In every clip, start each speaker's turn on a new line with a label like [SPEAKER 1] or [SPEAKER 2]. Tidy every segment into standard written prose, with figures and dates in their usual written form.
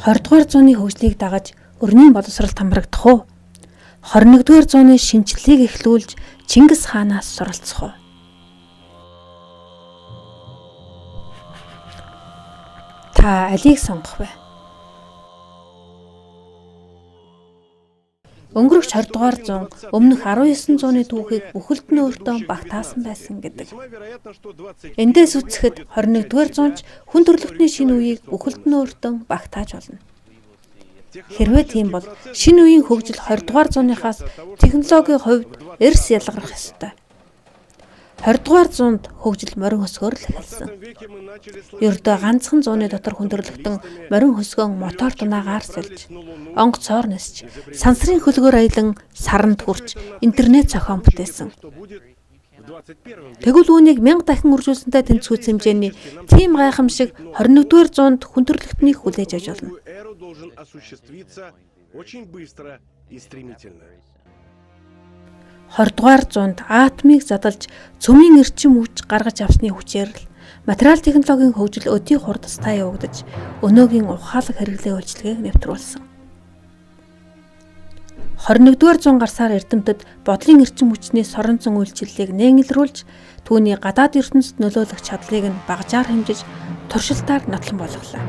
[SPEAKER 1] 20-р зууны хөгжлийг дагаж өрнийн боловсролд хамрагдах уу? 21-р зууны шинжлэлийг эхлүүлж Чингис хаанаас суралцах уу? Та алийг сонгох вэ? Өнгөрөх 20-р зуун өмнөх 19 зууны түүхийг бүхэлд нь өөртөө багтаасан байсан гэдэг. Эндээс үцхэд 21-р зуунч хүн төрөлхтний шинэ үеийг бүхэлд нь өөртөө багтааж болно. Хэрвээ тийм бол шинэ үеийн хөгжил 20-р зууныхаас технологийн хувьд эрс ялгарах ёстой. 20-р зуунд хөгжил морин хөсгөөр л эхэлсэн. Ердөө ганцхан зууны дотор хүндрэлтэн морин хөсгөн мотор дунаагаар сэлж, онгоц цоор нисч, сансрын хөлгөөр аялан саранд хүрч интернет зохион бүтээсэн. Тэгвэл үүнийг 1000 дахин үржүүлсэнтэй тэнцвүүц хэмжээний тийм гайхамшиг 21-р зуунд хүндрэлтний хүлээж авч болно. 20-р зуунд атомыг задалж цөмийн эрчим хүч гаргаж авсны хүчээр л материал технологийн хөгжил өдий хурдастай явагдаж өнөөгийн ухаалаг хэрэглээ үйлчилгээг нэвтрүүлсэн. 21-р зуун гарсаар эрдэмтэд бодлын эрчим хүчний соронзон үйлчиллийг нээнгэлрүүлж түүний гадаад ертөнцид нөлөөлөх чадлыг нь багажаар хэмжиж туршилтаар нотлон болголоо.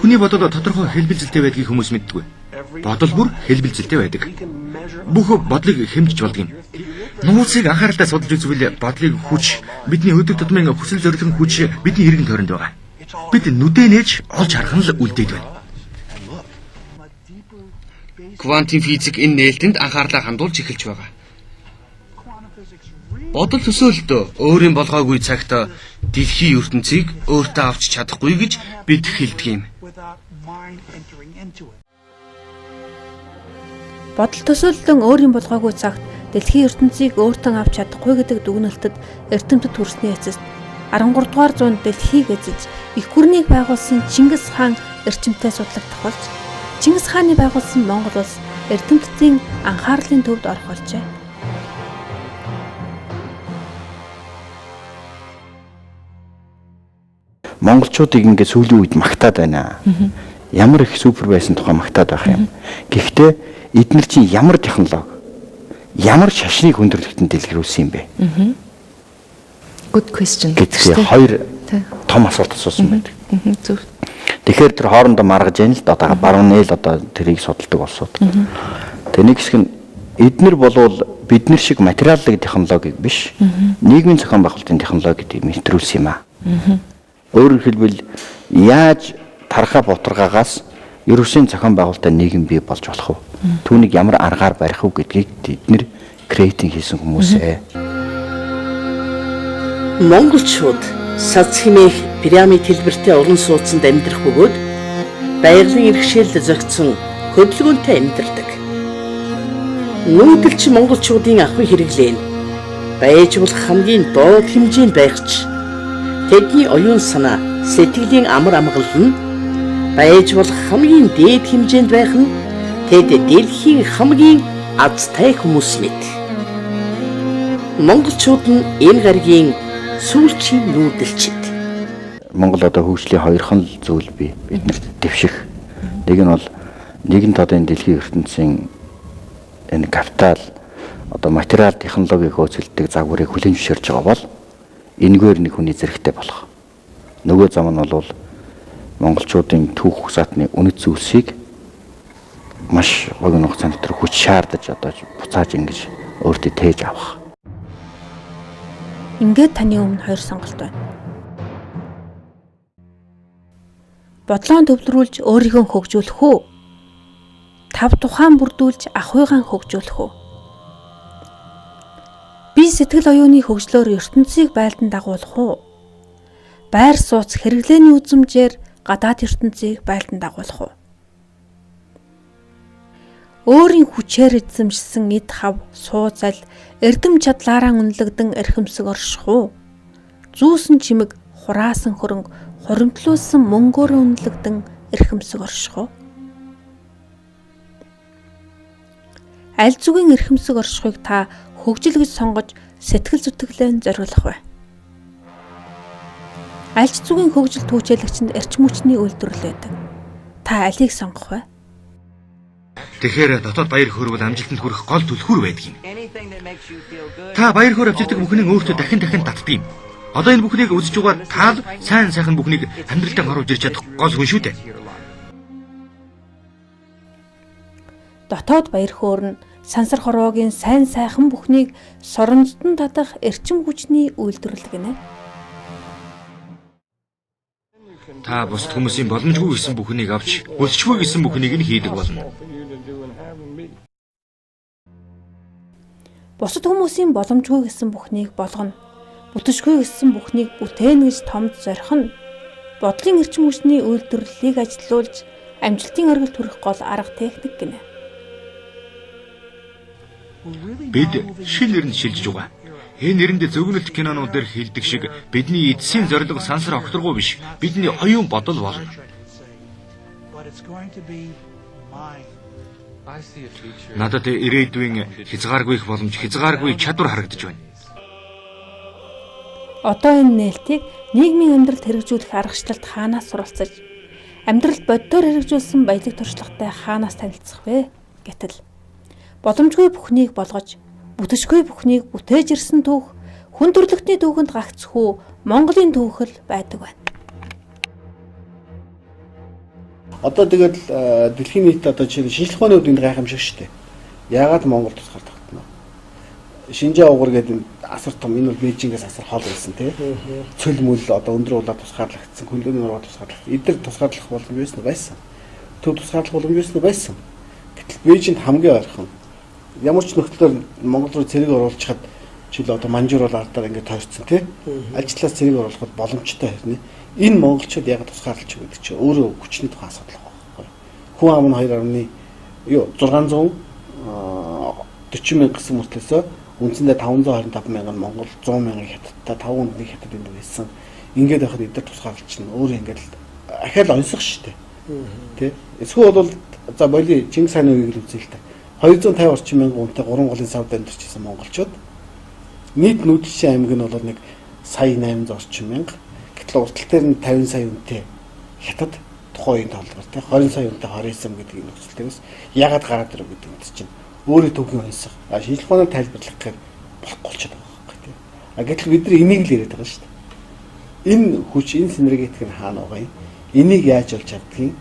[SPEAKER 2] Хүний бодол тодорхой хэлбэлзэлтэй байдгийг хүмүүс мэддэг. Бодол бүр хэлбэлзэлтэй байдаг. Бүх бодлыг хэмжиж болдог юм. Нууцыг анхааралтай судалж үзвэл бодлыг хүч, бидний өдөр тутмын хүсэл зорилгын хүч бидний эргэн тойронд байгаа. Бид нүдээ нээж олж харах нь л үлдээд байна. Квантын физик энэ нээлтэнд анхаарлаа хандуулж эхэлж байгаа. Бодол төсөөлөлтөө өөрийн болгоогүй цагт дэлхийн ертөнцийг өөртөө авч чадахгүй гэж бид хэлдэг юм.
[SPEAKER 1] Бодол төсөөлөлтөн өөрийн болгоогүй цагт дэлхийн ертөнцийг өөртөө авч чадахгүй гэдэг дүгнэлтэд эрдэмтэд хүрсний эцэст 13-р зуунд дэлхийг эзэж их гүрнийг байгуулсан Чингис хаан эрчимтэй судлагдах болж Чингис хааны байгуулсан Монгол улс эрдэмтдийн анхаарлын төвд орох болжээ.
[SPEAKER 3] Монголчуудыг ингээд сүүлийн үед магтаад байна. Ямар их супер байсан тухай магтаад байх юм. Гэхдээ эдгээр чинь ямар технологи, ямар шашныг хүндрэлтэнд дэлгэрүүлсэн юм бэ?
[SPEAKER 4] Good question.
[SPEAKER 3] Гэтэл хоёр том асуулт асуусан байдаг. Тэгэхээр тэр хоорондоо маргаж яана л одоо баруун нээл одоо тэрийг судалдаг улсууд. Тэгээ нэг хэсэг нь эдгээр болвол бид нар шиг материалын технологиг биш, нийгмийн зохион байгуулалтын технологид мэдрүүлсэн юм аа. Өөрөөр хэлбэл яаж тархаа бутаргаагаас ерөөсөө зохион байгуулалтын нийгэм бий болж болох вэ? Түүнийг ямар аргаар барих вэ гэдгийг бид нэр креатинг хийсэн хүмүүсээ.
[SPEAKER 5] Монголчууд сац хэмээх пирамид хэлбэртэй уран сууцанд амьдрах бөгөөд байгалийн иргэшээлд зохицсон хөдөлгөөнтэй амьдардаг. Нүүдэлч монголчуудын ахуй хэрэглээ нь байж болох хамгийн доод хэмжээнд байх ч тэдний оюун санаа, сэтгэлийн амар амгалал нь байж болох хамгийн дээд хэмжээнд байх нь тэд дэлхийн хамгийн азтай хүмүүс мэт. Монголчууд нь энэ гаригийн сүүлчийн нүүдэлчид.
[SPEAKER 3] Монгол одоо хөгжлийн хоёрхан зүйл бий биднэрт дэвших. Нэг нь бол нэгэн тодын дэлхийн ертөнцийн энэ капитал одоо материал технологиг хөөцөлдөг загварыг хүлээн зөвшөөрж байгаа бол энэгээр нэг хүний зэрэгтэй болох. Нөгөө зам нь бол монголчуудын түүх усаатны үнэт зүйлсийг маш богино хугацаанд дотор хүч шаардаж одоо буцааж ингэж өөртөө тээж авах.
[SPEAKER 1] Ингээд таны өмнө хоёр сонголт байна. Бодлоон төвлөрүүлж өөрийгөө хөгжүүлэх үү? Тав тухайн бүрдүүлж ахуйгаан хөгжүүлэх үү? Би сэтгэл оюуны хөгжлөөр ертөнцийг байлдан дагуулах уу? Байр сууц хэрэглээний үзмжээр гадаад ертөнцийг байлдан дагуулах уу? Өөрийн хүчээр эзэмшсэн эд хав, сууцал, эрдэм чадлаараа үнэлэгдэн эрхэмсэг орших уу? Зүүсэн чимэг, хураасан хөрөнгө, хуримтлуулсан мөнгөөр үнэлэгдэн эрхэмсэг орших уу? Аль зүгийн эрхэмсэг оршихыг та хөгжил гэж сонгож сэтгэл зүтгэлээ зориулах вэ? Альч зүгийн хөгжил түүчээлагчинд эрчим хүчний үйлдвэрлэл байдаг. Та алийг сонгох вэ?
[SPEAKER 2] Тэгэхээр дотоод баяр хөөр бол амжилтанд хүрэх гол түлхүүр байдаг юм. Та баяр хөөр авчирдаг бүхнийг өөртөө дахин татдаг юм. Одоо энэ бүхнийг үзэж угаар та сайн сайхан бүхнийг амьдралтаа оруулж ирж чадах гол хүн шүү дээ.
[SPEAKER 1] Дотоод баяр хөөр нь сансар хорвоогийн сайн сайхан бүхнийг соронзтон татах эрчим хүчний үйлдвэрлэл гинэ.
[SPEAKER 2] Та бусд хүмүүсийн боломжгүй гэсэн бүхнийг авч өсчгүй гэсэн бүхнийг нь хийдэг болно.
[SPEAKER 1] Бусад хүмүүсийн боломжгүй гэсэн бүхнийг болгоно. Бүтэж,гүй гэсэн бүхнийг бүтээн гэж томд зорих нь бодлын эрчим хүчний үйлдвэрлэлийг ажилуулж амжилтын оргилд хүрэх гол арга техник гинэ.
[SPEAKER 2] Бид шил нэрэнд шилжиж байгаа. Энэ нэрэнд зөвгнөлт кинонуудаар хэлдэг шиг бидний эдсийн зорилго сансар огторгоо биш. Бидний оюун бодол болно. Надад ирээдүйн хязгааргүй их боломж, хязгааргүй чадвар харагдаж байна.
[SPEAKER 1] Одоо энэ нээлтийг нийгмийн амьдралд хэрэгжүүлэх аргачлалд хаанаас суралцаж, амьдралд боддоор хэрэгжүүлсэн баялаг туршлагатай хаанаас танилцах вэ? Гэтэл боломжгүй бүхнийг болгож, бүтэж,гүй бүхнийг бүтээж ирсэн түүх хүн төрөлхтний түүхэнд гагцхүү Монголын түүхэл байдаг байна.
[SPEAKER 6] Одоо тэгэл дэлхийн нийт одоо шинжлэх ухааны үеийн гайхамшиг шүү дээ. Яагаад Монгол тусгаар тогтно? Шинжээ угар гэдэг асар том, энэ бол Бээжингээс асар хол байсан тий. Цөл мөл одоо өндөр улаа тусгаарлагдсан, хөлгөөний ураа тусгаарлагдсан. Эдгээр тусгаарлах боломж байсан. Төв тусгаарлах боломж байсан. Гэтэл Бээжинд хамгийн ойрхон ямар ч нөхцлөөр Монгол руу цэрэг оруулчихад жишээл одоо манжуур бол ардаар ингээд тойрцсон тий. Ажлаас цэрэг оруулахад боломжтой хэрнээ. Энэ монголчууд яг тусгаарлаж өгдөг чи өөрөө хүчний тухай асуудал байгаа. Хүн ам нь 640 мянга гэсэн мөртлөөсөө үндсэндээ 525 мянган Монгол 100 мянган хятадтай 5 хүндний хятад энд байсан. Ингээд байхад эдгээр тусгаарлаж чинь өөрөө ингээд ахаал онцох штэ. Тэ? Эсвэл бол за боли Чингис хааны үеийг л үзье л та. 250 орчим мянган хүнтэй 3 голын савд амьдарч ирсэн монголчууд нийт нүүдэлчин аймаг нь бол нэг сая 800 орчим мянга. Гэтэл уртал дээр нь 50 сая хүнтэй хятад тухайн үеийн тоолгоор тэ 20 сая хүнтэй 29 гэдэг энэ нөхцөлтөөс ягаад гараад ирв гэдэг нь чинь өөрөө төвхөн онцох. Шинжлэх ухааны тайлбарлах гэхээр болохгүй болчиход байгаа байхгүй тийм. Гэтэл бид нар энийг л яриад байгаа шүү дээ. Энэ хүч, энэ синергетик нь хаана байгаа юм? Энийг яаж олж чаддгийг?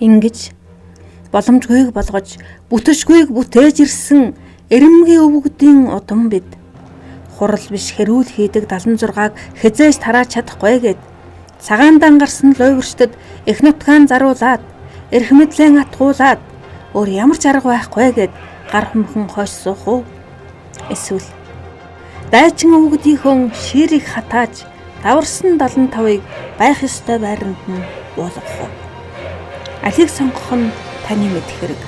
[SPEAKER 1] Ингэж боломжгүйг болгож, бүтэж,гүйг бүтээж ирсэн эрэмгийн өвгдийн удам бид хурал биш хэрүүл хийдэг 76-аг хязээж тарааж чадахгүй гэд цагаан дангарсан лойвэрчдэд их нутгаан заруулаад, эрх мэдлэн атгуулаад өөр ямар ч арга байхгүй гэд гар хүмхэн хойш суух уу? Эсвэл дайчин өвгдийнхөө ширийг хатааж даварсан 75-ыг байх ёстой байранд нь буулгах уу? Алийг сонгох нь таны мэд хэрэг.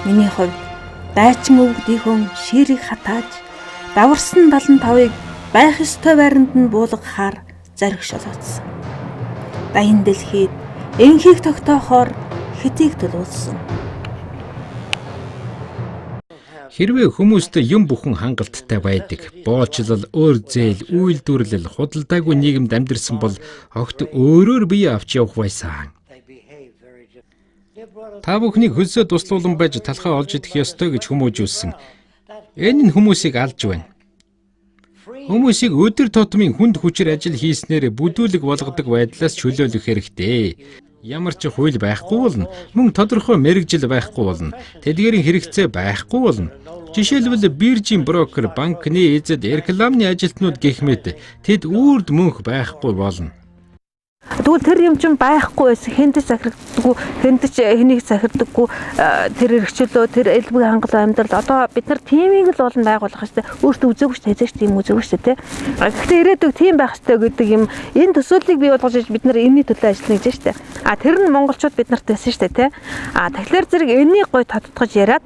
[SPEAKER 1] Миний хувьд дайчин өвгдийнхөө ширийг хатааж даварсан 75-ыг байх ёстой байранд нь буулгахаар зориг шолоодсон. Даян дэлхийд энхийг тогтоохоор хэтийг төлөвлөсөн.
[SPEAKER 7] Хэрвээ хүмүүстэй юм бүхэн хангалттай байдаг, боолчлол, өөр зээл, үйлдвэрлэл, худалдаагүй нийгэмд амьдарсан бол огт өөрөөр бие авч явах байсан. Та бүхнийг хөлсөө туслуулан байж талхаа олж идэх ёстой гэж хүмүүжүүлсэн. Энэ нь хүмүүсийг алж байна. Хүмүүсийг өдөр тутмын хүнд хүчээр ажил хийснээр бүдүүлэг болгодог байдлаас чөлөөлөх хэрэгтэй. Ямар ч хууль байхгүй болно, мөн тодорхой мэргэжил байхгүй болно, тэдгээрийн хэрэгцээ байхгүй болно. Жишээлбэл биржийн брокер, банкны эзэд, рекламны ажилтнууд гэх мэт тэд үрд мөнх байхгүй болно.
[SPEAKER 1] Тэгвэл тэр юм чинь байхгүй байсан, хэнд ч захирагддаггүй, хэнд ч хэнийг захирдаггүй, тэр хэрэгчлөө, тэр элбэг хангалуун амьдрал одоо бид нар тимийг л болон байгуулах хэрэгтэй. Өөртөө үзээгүй ч тэзэж тийм үзээгүй ч тий. Гэхдээ ирээдүйг тийм байх хэрэгтэй гэдэг юм. Энэ төсөөллийг бий болгож бид нар энэний төлөө ажиллана гэж штэ. Тэр нь монголчууд бид нарт байсан штэ тий. Тэгэхээр зэрэг энэний гой тодтогч яриад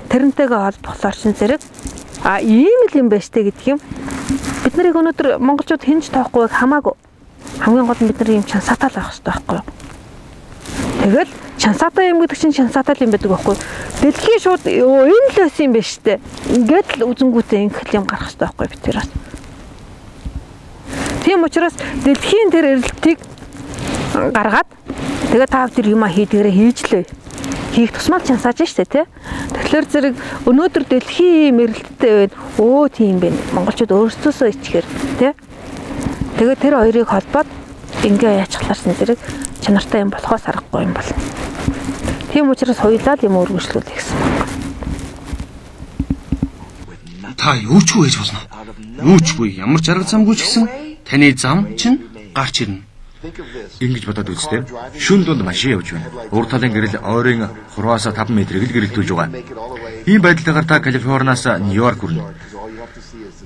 [SPEAKER 1] тэрнтэйгээ холбохлоор чин зэрэг ийм л юм байна штэ гэдэг юм. Бид нарыг өнөөдөр монголчууд хинж тоохгүй хамаагүй. Хамгийн гол нь бид нар юм чансаатай л байх хэрэгтэй байхгүй юу? Тэгэл чансаатай юм гэдэг чинь чансаатай юм байдаг байхгүй юу? Дэлхийн шууд энэ л байсан юм байна штэ. Ингээд л үзэнгүүтээ ингэх юм гарах хэрэгтэй байхгүй юу бид тэрээс. Тийм учраас дэлхийн тэр эрэлтийг гаргаад тэгээ та тэр юм хийдгээрээ хийжлээ. Хийх тусмал чансааж штэ тий. Тэгэхээр зэрэг өнөөдөр дэлхийн эрэлттэй байна. Өө тийм байна. Монголчууд өөрсдөөсөө ичгээр тий. Тэгээ тэр хоёрыг холбоод ингээ яачлаарсан зэрэг чанартай юм болохоос аргагүй юм болно. Тийм учраас хоёулаа л юм өргөжлүүлэх гэсэн байна.
[SPEAKER 2] Та юу ч үгүй байж болно. Юу ч үгүй ямар ч арга замгүй ч гэсэн таны зам чинь гарч ирнэ. Ингэж бодоод үзтээ. Шүн дунд машин явж байна. Урд талын гэрэл ойрын 3-аас 5 метрийг л гэрэлтүүлж байгаа. Ийм байдлаар та Калифорниас Нью-Йорк хүрнэ.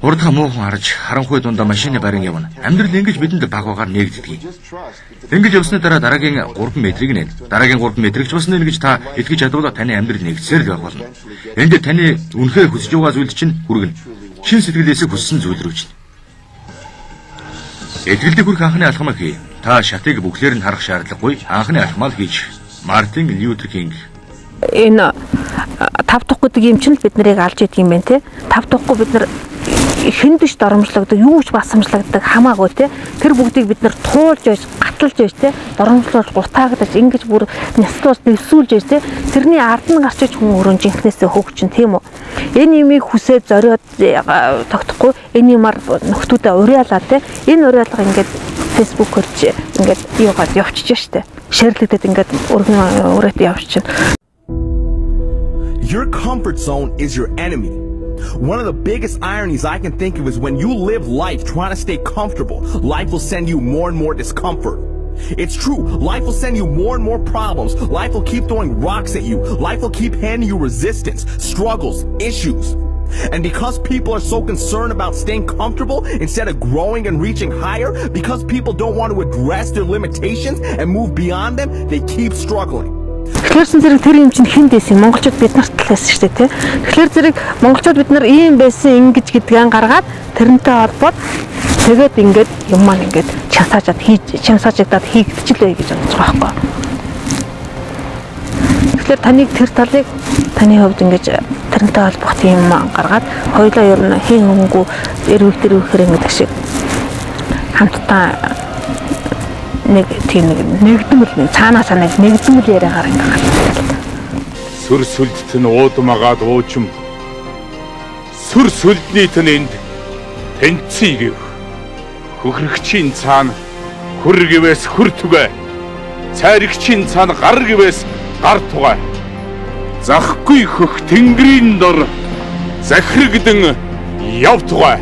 [SPEAKER 2] Урдха муухан харж харанхуй дундаа машины барин явна. Амьдрал ингэж бидэнд баг багаар нээгддэг. Ингэж явсны дараа дараагийн 3 метрийг нэ. Дараагийн 3 метрийг ч бас нэ гэж та итгэж чадвал таны амьдрал нэгсээр л байх болно. Энд таны үнэхээр хүсэж байгаа зүйл чинь хүргэнэ. Шин сэтгэлээс хүссэн зүйл рүү чинь. Итгэлдэг хүрх анхны алхмаа хий. Та шатыг бүхлээр нь харах шаардлагагүй. Анхны алхмаа л хийж. Мартин Лютер Кинг.
[SPEAKER 1] Энэ 5 дахь гэдэг юм чинь л бид нарыг алж идэг юм байна те. 5 дахьгүй бид нар хэн биш доромжлогддог, юу ч басамжлагддаг хамаагүй те. Тэр бүгдийг бид нар туулж байж, гаталж байж те. Доромжлуулж, гутаагдаж, ингэж бүр няслуулж, дэвсүүлж байж те. Тэрний ард нь гарч иж хүн өрөө жинхнээсээ хөгжин тийм үү. Энэ юмыг хүсээд зориод тогтохгүй энэ юмар нөхдүүдэд уриалаа те. Энэ уриалга ингээд Facebook хөрч ингээд юугаад явчихж штэ. Шэрлэгдэд ингээд өрөөд явчихна.
[SPEAKER 8] Your comfort zone is your enemy. One of the biggest ironies I can think of is when you live life trying to stay comfortable, life will send you more and more discomfort. It's true, life will send you more and more problems. Life will keep throwing rocks at you. Life will keep handing you resistance, struggles, issues. And because people are so concerned about staying comfortable instead of growing and reaching higher, because people don't want to address their limitations and move beyond them, they keep struggling.
[SPEAKER 1] Тэгэхээр зэрэг тэр юм чинь хэн дэсэн монголчууд бид нарт талаас шүү дээ тий. Тэгэхээр зэрэг монголчууд бид нар ийм байсан ингэж гэдгийг гаргаад тэрнтэй холбоод тэгээд ингээд юм маань ингээд чансаажаад чансааждаад хийгдчихлээ гэж бодож байгаа байхгүй. Тэгэхээр таныг тэр талыг таны хувьд ингэж тэрнтэй холбох тийм гаргаад хоёулаа ер нь хийн хөнгүү эрвэхтэр ингээд шиг хамтдаа нэг тийм нэгдмэл цаанаасаа нэгдмэл яриагаар ингээд
[SPEAKER 9] сүр сүлдт нь уудмагаад уучим сүр сүлднийт нь энд тэнцгийг хөхрөгчийн цаана хүр гэвэс хүр түгэ цайрагчийн цаана гар гэвэс гар тугай захгүй хөх тэнгэрийн дор захирэгдэн яв тугай.